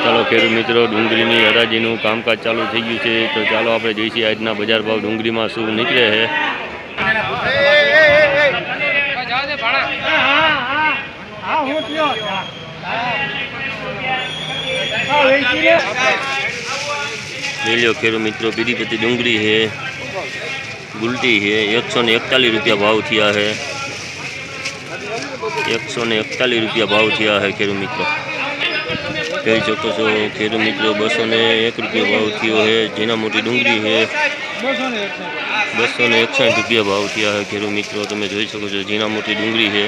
ચાલો ખેડૂત મિત્રો, ડુંગળીની હરાજીનું કામકાજ ચાલુ થઈ ગયું છે. તો ચાલો આપણે જોઈશું આજના બજાર ભાવ ડુંગળીમાં શું નીકળે છે. લઈ લો ખેડૂત મિત્રો, પીડીપતિ ડુંગળી છે, ગુલટી છે, 141 રૂપિયા ભાવ થયા છે. 141 રૂપિયા ભાવ થયા છે ખેડૂત મિત્રો. જોઈ શકો છો ખેડૂત મિત્રો, 201 રૂપિયા ભાવ થયો છે. ઝીણા મોટી ડુંગળી છે, 261 રૂપિયા ભાવ થયા છે ખેડૂત મિત્રો. તમે જોઈ શકો છો ઝીણા મોટી ડુંગળી છે.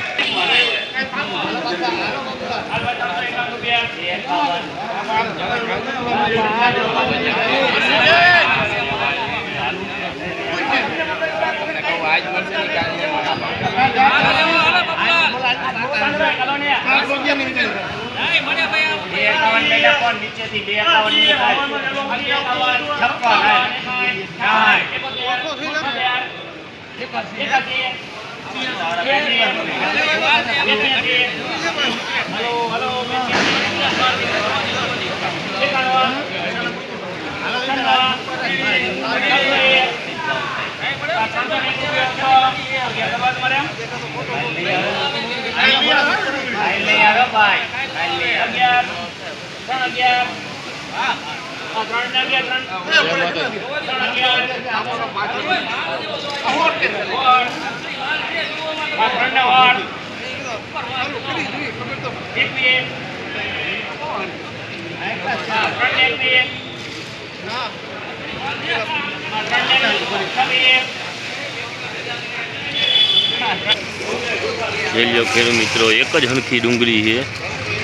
જોઈ લો ખેડૂત મિત્રો, એક જ હરખી ડુંગળી છે,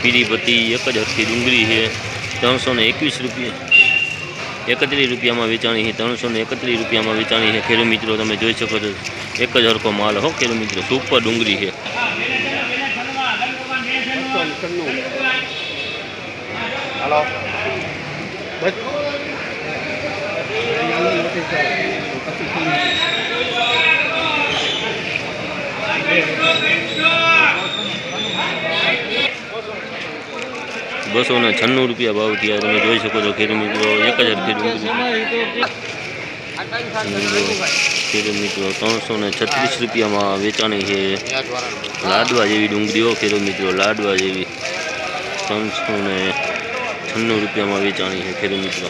પીડીપતિ એક જ હરખી ડુંગળી છે. 321 રૂપિયા 31 રૂપિયામાં વેચાણી છે. 331 રૂપિયામાં વેચાણી છે ખેડૂત મિત્રો. તમે જોઈ શકો છો એક જ હરખો માલ હો ખેડૂત મિત્રો, સુપર ડુંગળી છે. ₹296 રૂપિયા ભાવ થયા. તમે જોઈ શકો છો ખેડૂત મિત્રો, એક જ હરખી ડુંગળી ખેડૂત મિત્રો. 336 રૂપિયામાં વેચાણી છે. લાડવા જેવી ડુંગળીઓ ખેડૂત મિત્રો, લાડવા જેવી 396 રૂપિયામાં વેચાણી છે ખેડૂત મિત્રો.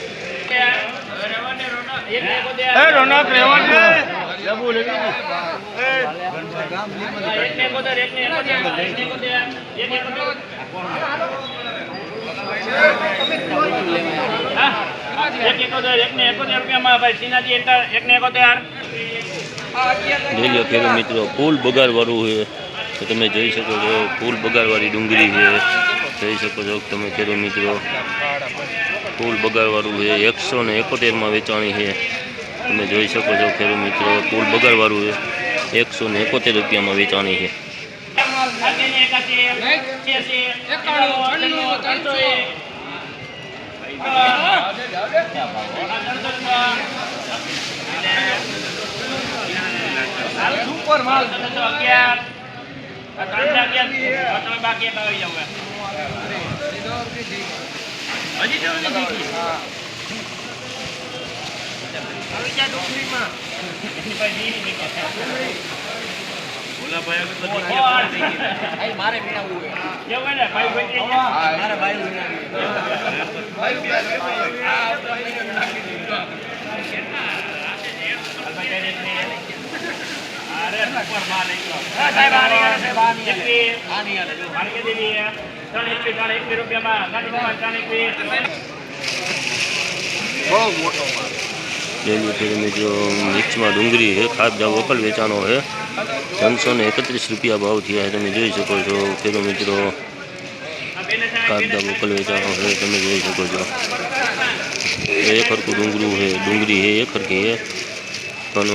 જોઈ લો ખેડૂત મિત્રો, ફૂલ બગારવાળું છે. તો તમે જોઈ શકો છો ફૂલ બગારવાળી ડુંગળી છે. જોઈ શકો છો તમે ખેડૂત મિત્રો, ફૂલ બગારવાળું છે. 171માં વેચાણી છે. તમે જોઈ શકો છો ખેડૂત મિત્રો, ફૂલ બગારવાળું છે. 171 રૂપિયામાં વેચાણી છે. સુપર માલ મારે મિત્રો, મિક્સમાં ડુંગળી છે, ખાધા વકલ વેચાણો છે. 331 રૂપિયા ભાવ થયા છે. તમે જોઈ શકો છો ખેડૂત મિત્રો, ખાધા વકલ વેચાણો છે. તમે જોઈ શકો છો એક હરખું ડુંગળી છે, એક હરખી છે, પણ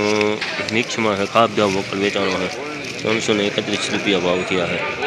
મિક્સમાં છે. ખાધા વકલ વેચાણો છે. 331 રૂપિયા ભાવ થયા છે.